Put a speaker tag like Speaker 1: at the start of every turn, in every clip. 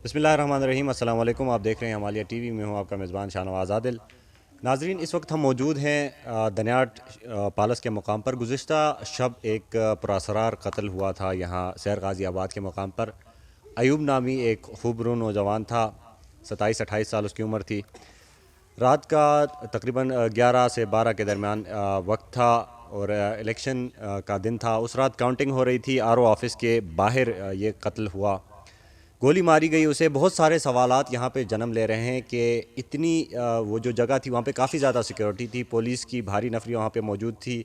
Speaker 1: بسم اللہ الرحمن الرحیم، السلام علیکم۔ آپ دیکھ رہے ہیں ہمالیہ ٹی وی، میں ہوں آپ کا میزبان شاہنواز عادل۔ ناظرین، اس وقت ہم موجود ہیں دنیاٹ پالس کے مقام پر۔ گزشتہ شب ایک پراسرار قتل ہوا تھا یہاں سیر غازی آباد کے مقام پر۔ ایوب نامی ایک خوبرو نوجوان تھا، 27-28 سال اس کی عمر تھی۔ رات کا تقریباً 11 سے 12 کے درمیان وقت تھا اور الیکشن کا دن تھا۔ اس رات کاؤنٹنگ ہو رہی تھی، آر او آفس کے باہر یہ قتل ہوا، گولی ماری گئی اسے۔ بہت سارے سوالات یہاں پہ جنم لے رہے ہیں کہ اتنی وہ جو جگہ تھی وہاں پہ کافی زیادہ سیکیورٹی تھی، پولیس کی بھاری نفری وہاں پہ موجود تھی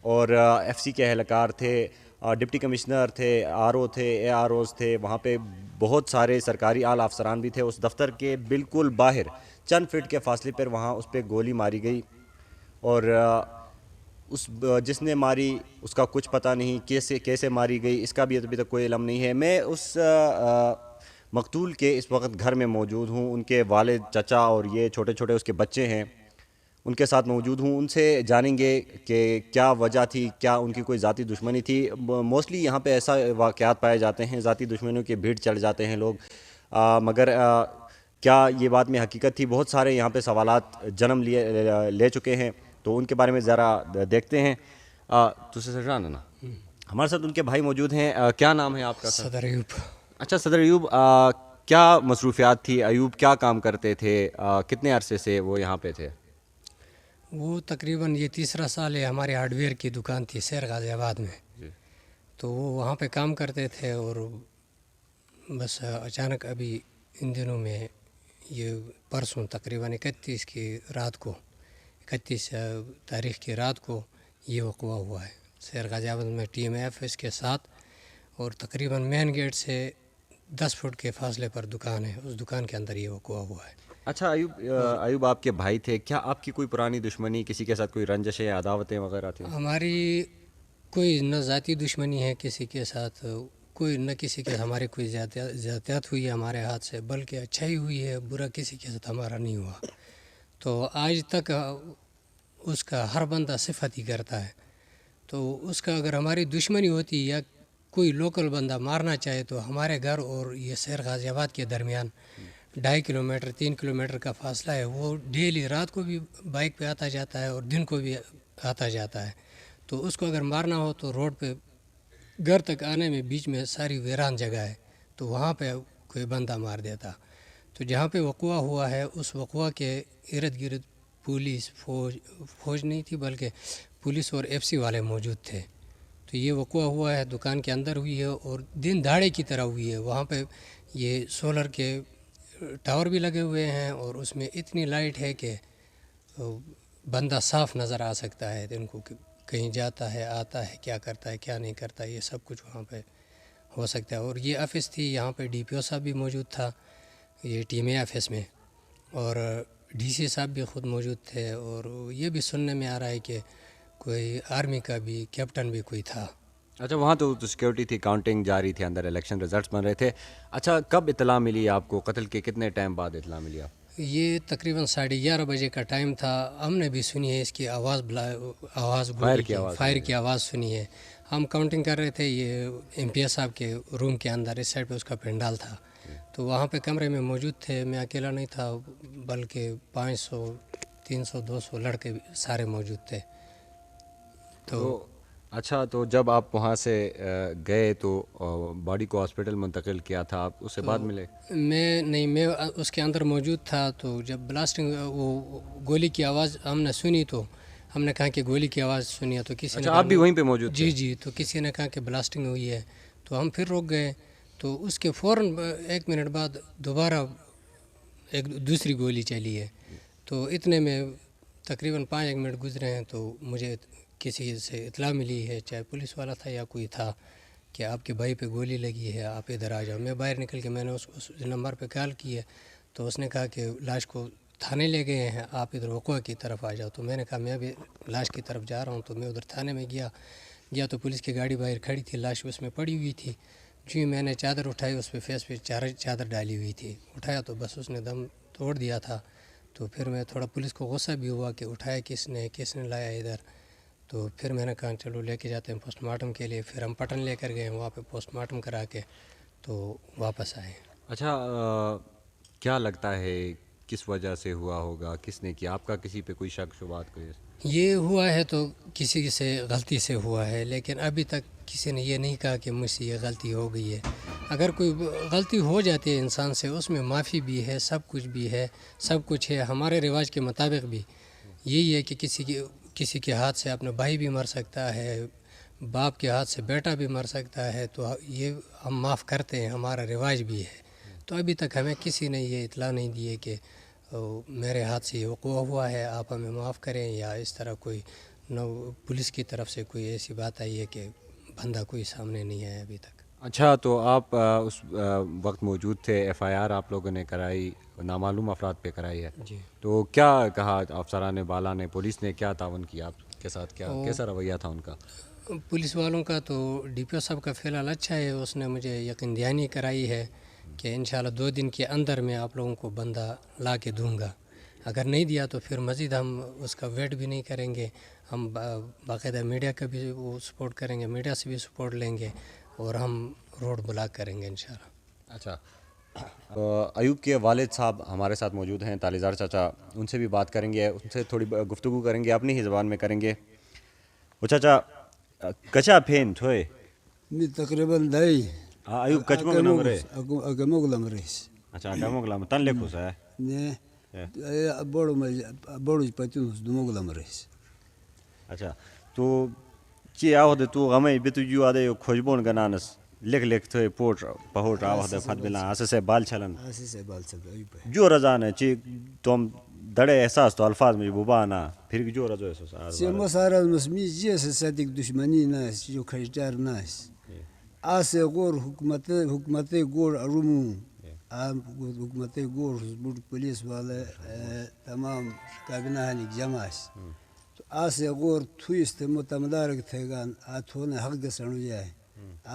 Speaker 1: اور ایف سی کے اہلکار تھے، ڈپٹی کمشنر تھے، آر او تھے، اے آر اوز تھے، وہاں پہ بہت سارے سرکاری اعلیٰ افسران بھی تھے۔ اس دفتر کے بالکل باہر چند فٹ کے فاصلے پر وہاں اس پہ گولی ماری گئی اور اس جس نے ماری اس کا کچھ پتہ نہیں، کیسے ماری گئی اس کا بھی ابھی تک کوئی علم نہیں ہے۔ میں اس مقتول کے اس وقت گھر میں موجود ہوں، ان کے والد، چچا اور یہ چھوٹے چھوٹے اس کے بچے ہیں، ان کے ساتھ موجود ہوں۔ ان سے جانیں گے کہ کیا وجہ تھی، کیا ان کی کوئی ذاتی دشمنی تھی۔ موسٹلی یہاں پہ ایسا واقعات پائے جاتے ہیں، ذاتی دشمنیوں کے بھیڑ چڑھ جاتے ہیں لوگ، مگر کیا یہ بات میں حقیقت تھی؟ بہت سارے یہاں پہ سوالات جنم لے چکے ہیں، تو ان کے بارے میں ذرا دیکھتے ہیں۔ تجھے سجان ہے نا، ہمارے ساتھ ان کے بھائی موجود ہیں۔ کیا نام ہے آپ کا سر؟
Speaker 2: صدر ایوب۔
Speaker 1: اچھا صدر ایوب، کیا مصروفیات تھی؟ ایوب کیا کام کرتے تھے؟ کتنے عرصے سے وہ یہاں پہ تھے؟
Speaker 2: وہ تقریباً یہ تیسرا سال ہے، ہمارے ہارڈ ویئر کی دکان تھی سیر غازی آباد میں،
Speaker 1: جی۔
Speaker 2: تو وہ وہاں پہ کام کرتے تھے اور بس اچانک ابھی ان دنوں میں یہ پرسوں تقریباً 31 کی رات کو، 31 تاریخ کی رات کو یہ وقوع ہوا ہے سیر غازی آباد میں ٹی ایم ایف اس کے ساتھ، اور تقریباً مین گیٹ سے 10 فٹ کے فاصلے پر دکان ہے، اس دکان کے اندر یہ وقوع ہوا ہے۔
Speaker 1: اچھا ایوب آپ کے بھائی تھے، کیا آپ کی کوئی پرانی دشمنی، کسی کے ساتھ کوئی رنجشیں یا عداوتیں وغیرہ تھیں؟
Speaker 2: ہماری کوئی نہ ذاتی دشمنی ہے کسی کے ساتھ، کوئی نہ کسی کے ہماری کوئی زیادتیات ہوئی ہے ہمارے ہاتھ سے، بلکہ اچھائی ہوئی ہے، برا کسی کے ساتھ ہمارا نہیں ہوا۔ تو آج تک اس کا ہر بندہ صفت ہی کرتا ہے، تو اس کا اگر ہماری دشمنی ہوتی یا کوئی لوکل بندہ مارنا چاہے تو ہمارے گھر اور یہ سیر غازی آباد کے درمیان 2.5 کلومیٹر 3 کلومیٹر کا فاصلہ ہے، وہ ڈیلی رات کو بھی بائک پہ آتا جاتا ہے اور دن کو بھی آتا جاتا ہے، تو اس کو اگر مارنا ہو تو روڈ پہ گھر تک آنے میں بیچ میں ساری ویران جگہ ہے، تو وہاں پہ کوئی بندہ مار دیتا۔ تو جہاں پہ وقوع ہوا ہے اس وقوع کے ارد گرد پولیس فوج نہیں تھی، بلکہ پولیس اور ایف سی والے موجود تھے۔ تو یہ وقوع ہوا ہے دکان کے اندر ہوئی ہے اور دن دہاڑے کی طرح ہوئی ہے۔ وہاں پہ یہ سولر کے ٹاور بھی لگے ہوئے ہیں اور اس میں اتنی لائٹ ہے کہ بندہ صاف نظر آ سکتا ہے دن کو، کہیں جاتا ہے آتا ہے، کیا کرتا ہے کیا نہیں کرتا، یہ سب کچھ وہاں پہ ہو سکتا ہے۔ اور یہ آفس تھی، یہاں پہ ڈی پی او صاحب بھی موجود تھا یہ ٹیم اے آفس میں، اور ڈی سی صاحب بھی خود موجود تھے، اور یہ بھی سننے میں آ رہا ہے کہ کوئی آرمی کا بھی کیپٹن بھی کوئی تھا۔
Speaker 1: اچھا، وہاں تو سیکیورٹی تھی، کاؤنٹنگ جاری تھی، اندر الیکشن ریزلٹس بن رہے تھے۔ اچھا، کب اطلاع ملی آپ کو؟ قتل کے کتنے ٹائم بعد اطلاع ملی آپ؟
Speaker 2: یہ تقریباً 11:30 بجے کا ٹائم تھا، ہم نے بھی سنی ہے اس کی آواز گولی کی، فائر کی آواز سنی ہے۔ ہم کاؤنٹنگ کر رہے تھے یہ ایم پی ایس صاحب کے روم کے اندر، اس سائڈ پہ اس کا پنڈال تھا، تو وہاں پہ کمرے میں موجود تھے، میں اکیلا نہیں تھا بلکہ 500 300 200 لڑکے سارے موجود تھے۔ تو
Speaker 1: اچھا، تو جب آپ وہاں سے گئے تو باڈی کو ہاسپٹل منتقل کیا تھا، آپ اس سے بعد ملے؟
Speaker 2: میں اس کے اندر موجود تھا، تو جب بلاسٹنگ وہ گولی کی آواز ہم نے سنی تو ہم نے کہا کہ گولی کی آواز سنی ہے، تو کسی نے
Speaker 1: آپ بھی وہیں پہ موجود تھے؟
Speaker 2: جی، تو کسی نے کہا کہ بلاسٹنگ ہوئی ہے، تو ہم پھر رک گئے، تو اس کے فوراً 1 منٹ بعد دوبارہ ایک دوسری گولی چلی ہے، تو اتنے میں تقریباً 5 منٹ گزرے ہیں، تو مجھے کسی سے اطلاع ملی ہے، چاہے پولیس والا تھا یا کوئی تھا، کہ آپ کے بھائی پہ گولی لگی ہے، آپ ادھر آ جاؤ۔ میں باہر نکل کے میں نے اس نمبر پہ کال کی ہے، تو اس نے کہا کہ لاش کو تھانے لے گئے ہیں، آپ ادھر وقوع کی طرف آ جاؤ۔ تو میں نے کہا میں بھی لاش کی طرف جا رہا ہوں، تو میں ادھر تھانے میں گیا تو پولیس کی گاڑی باہر کھڑی تھی، لاش اس میں پڑی ہوئی تھی۔ جی میں نے چادر اٹھائی، اس پہ فیس پہ چادر ڈالی ہوئی تھی، اٹھایا تو بس اس نے دم توڑ دیا تھا۔ تو پھر میں تھوڑا پولیس کو غصہ بھی ہوا کہ اٹھایا کس نے لایا ادھر، تو پھر میں نے کہا چلو لے کے جاتے ہیں پوسٹ مارٹم کے لیے۔ پھر ہم پٹن لے کر گئے، وہاں پہ پوسٹ مارٹم کرا کے تو واپس آئے۔
Speaker 1: اچھا کیا لگتا ہے کس وجہ سے ہوا ہوگا، کس نے کیا؟ آپ کا کسی پہ کوئی شک شبہات کوئی؟
Speaker 2: یہ ہوا ہے تو کسی سے غلطی سے ہوا ہے، لیکن ابھی تک کسی نے یہ نہیں کہا کہ مجھ سے یہ غلطی ہو گئی ہے۔ اگر کوئی غلطی ہو جاتی ہے انسان سے، اس میں معافی بھی ہے، سب کچھ بھی ہے، سب کچھ ہے ہمارے رواج کے مطابق بھی۔ یہی ہے کہ کسی کے ہاتھ سے اپنا بھائی بھی مر سکتا ہے، باپ کے ہاتھ سے بیٹا بھی مر سکتا ہے، تو یہ ہم معاف کرتے ہیں، ہمارا رواج بھی ہے۔ تو ابھی تک ہمیں کسی نے یہ اطلاع نہیں دی ہے کہ میرے ہاتھ سے یہ وقوع ہوا ہے، آپ ہمیں معاف کریں، یا اس طرح کوئی نہ پولیس کی طرف سے کوئی ایسی بات آئی ہے کہ بندہ کوئی سامنے نہیں آیا ابھی تک۔
Speaker 1: اچھا تو آپ اس وقت موجود تھے، ایف آئی آر آپ لوگوں نے کرائی، نامعلوم افراد پہ کرائی ہے،
Speaker 2: جی،
Speaker 1: تو کیا کہا افسران بالا نے، پولیس نے کیا تعاون کیا آپ کے ساتھ، کیا
Speaker 2: وہ
Speaker 1: کیسا رویہ تھا ان کا؟
Speaker 2: پولیس والوں کا تو ڈی پی او صاحب کا فی الحال اچھا ہے، اس نے مجھے یقین دہانی کرائی ہے کہ انشاءاللہ 2 دن کے اندر میں آپ لوگوں کو بندہ لا کے دوں گا۔ اگر نہیں دیا تو پھر مزید ہم اس کا ویٹ بھی نہیں کریں گے، ہم باقاعدہ میڈیا کا بھی وہ سپورٹ کریں گے، میڈیا سے بھی سپورٹ لیں گے، اور ہم روڈ بلاک کریں گے انشاءاللہ۔
Speaker 1: اچھا ایوب کے والد صاحب ہمارے ساتھ موجود ہیں، تالیزار چاچا، ان سے بھی بات کریں گے، ان سے تھوڑی گفتگو کریں گے، اپنی ہی زبان میں کریں گے۔ وہ چاچا کچا پھین تھوئے
Speaker 3: می تقریباً دائی
Speaker 1: ایوب کچمو نمرے؟
Speaker 3: اگموگلم رئیس
Speaker 1: اچھا ڈموگلام تن لیکھوس ہے
Speaker 3: نے بڑو پتینوس دموگلم رئیس۔
Speaker 1: اچھا تو چی آوہد تو غمی بیتو جو آدھے کھوجبون گنانس لکھ لکھ تھوئے پوٹ پہوٹ آوہد فت بلا آسے سے بال چلن
Speaker 3: آسی سے بال چلتا ایوب ہے
Speaker 1: جو رضان ہے چی تم دڑے احساس تو الفاظ میں بوبا آنا پھر جو رضو احساس
Speaker 3: سی مسارا مسمی جیسے صدق دشمنی ناس جو کھجدار ناس آسے غور حکومت گور رومو حکومت گور بوٹ پولیس والے تمام کابینہ ہنک جمع تو آسے غور تھویس تھے متمدارک تھے گان آتھونے حق گسنو جائے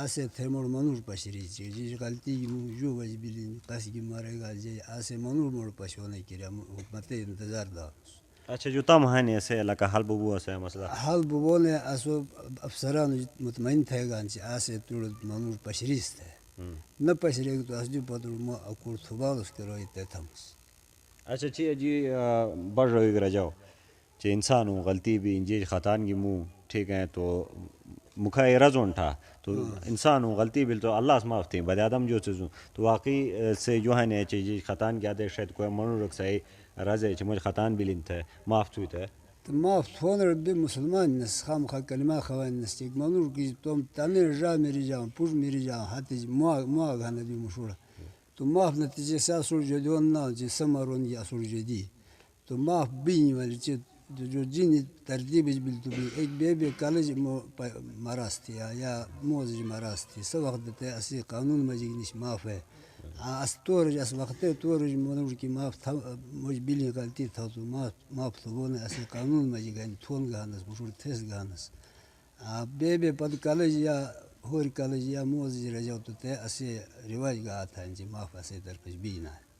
Speaker 3: آسے تھے موڑ منور پشری جی غلطی جو وجہ بلین قاسی کی مارے گا جی آسے منور موڑ پش ہونے کی حکومت انتظار دا۔
Speaker 1: اچھا جو تم ہیں ایسے علاقہ حل ببو سے مسئلہ
Speaker 3: حال بونے اسو افسران مطمئن تھے گان چی آسے توڑ منور پشریس تھے نہ پشرے تو اس جو پتر مو اکور تھوبال اس کے روئی تے تھمس۔
Speaker 1: اچھا چی جی بڑھ روئی گر جاؤ چی انسان ہوں غلطی بھی انجی خطان کی منہ ٹھیک ہے تو مکھا رزون تھا تو انسان ہوں غلطی بھی تو اللہ اس معاف تھی بد آدم جو چیزوں تو واقعی سے جو ہے نے چیزی خطان کی آدھے شاید کوئی منو رکھ سائی رضے چی مجھے خطان بھی لین تھے معاف توی تھے
Speaker 3: تو معاف تھونر بے مسلمان نس خام خواہ کلمہ خوان نس چیک منور کی تم تانیر را میری جاؤں پور میری جاؤں حتی جی موہ گانا دی مشورہ تو معاف نتیجے سے اصول جو دیون نا جی سمارون جی اصول جو دی تو معاف بینی والی چی جو جینی ترتیب اجبیل تو بھی ایک بے کالج مراستی یا موز جی مراستی سو وقت تے اسی قانون مجیگ نش معاف ہے اس طورج اس وقت طورج منور کی معاف تھا مجھ بلی غلطی تھا تو معاف تو بونے اسی قانون مجیگ ہے تھون گانس مشور تھیس گانس بے پد کالج یا ہور کالج یا موز جی رجاو تو تے اسی رواج گا آتا ہے جی معاف اسی طرف بینا ہے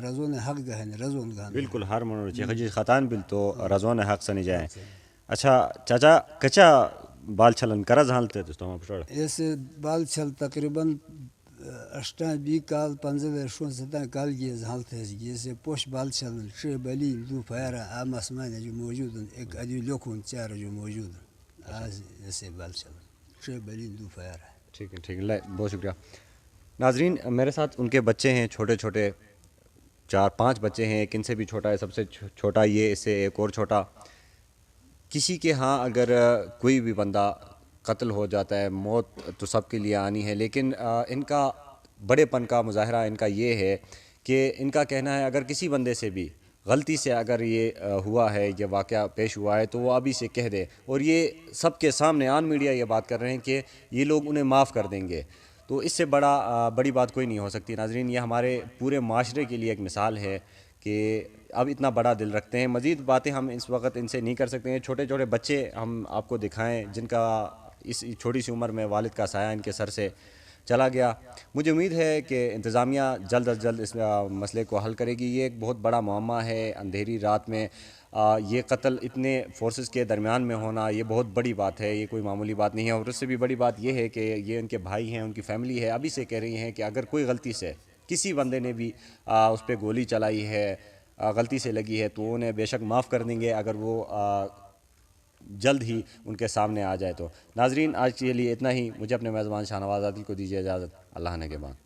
Speaker 3: رضون حق گہن رضون گہن
Speaker 1: بالکل ہر منو چی خجی خطان بھی تو رضون حق سنی جائیں۔ اچھا چاچا کچا بال چھلن کرز حالتے تو تمام پشوڑ
Speaker 3: ایسے بال چھل تقریباً اشتان be call پنزل shown ستان call gaze حالت ہے جیسے پوش بال چھلن شے بلی دو پھیرا آم اسمان جو موجود ہیں ایک ادیو لوکھون چار جو موجود ہیں آج ایسے بال چھلن شے بلی دو پھیرا
Speaker 1: ٹھیک ہے بہت شکریہ۔ ناظرین میرے ساتھ ان کے بچے ہیں چھوٹے چھوٹے 4-5 بچے ہیں، ایک ان سے بھی چھوٹا ہے، سب سے چھوٹا یہ، اس سے ایک اور چھوٹا۔ کسی کے ہاں اگر کوئی بھی بندہ قتل ہو جاتا ہے موت تو سب کے لیے آنی ہے، لیکن ان کا بڑے پن کا مظاہرہ ان کا یہ ہے کہ ان کا کہنا ہے اگر کسی بندے سے بھی غلطی سے اگر یہ ہوا ہے یہ واقعہ پیش ہوا ہے تو وہ ابھی سے کہہ دے، اور یہ سب کے سامنے آن میڈیا یہ بات کر رہے ہیں کہ یہ لوگ انہیں معاف کر دیں گے، تو اس سے بڑی بات کوئی نہیں ہو سکتی۔ ناظرین یہ ہمارے پورے معاشرے کے لیے ایک مثال ہے کہ اب اتنا بڑا دل رکھتے ہیں۔ مزید باتیں ہم اس وقت ان سے نہیں کر سکتے ہیں، چھوٹے چھوٹے بچے ہم آپ کو دکھائیں جن کا اس چھوٹی سی عمر میں والد کا سایہ ان کے سر سے چلا گیا۔ مجھے امید ہے کہ انتظامیہ جلد از جلد اس مسئلے کو حل کرے گی۔ یہ ایک بہت بڑا معمہ ہے، اندھیری رات میں یہ قتل اتنے فورسز کے درمیان میں ہونا یہ بہت بڑی بات ہے، یہ کوئی معمولی بات نہیں ہے، اور اس سے بھی بڑی بات یہ ہے کہ یہ ان کے بھائی ہیں، ان کی فیملی ہے، ابھی سے کہہ رہی ہیں کہ اگر کوئی غلطی سے کسی بندے نے بھی اس پہ گولی چلائی ہے، غلطی سے لگی ہے، تو انہیں بے شک معاف کر دیں گے اگر وہ جلد ہی ان کے سامنے آ جائے تو۔ ناظرین، آج کے لیے اتنا ہی، مجھے اپنے میزبان شاہ نواز عادل کو دیجیے اجازت، اللہ نے کے بعد۔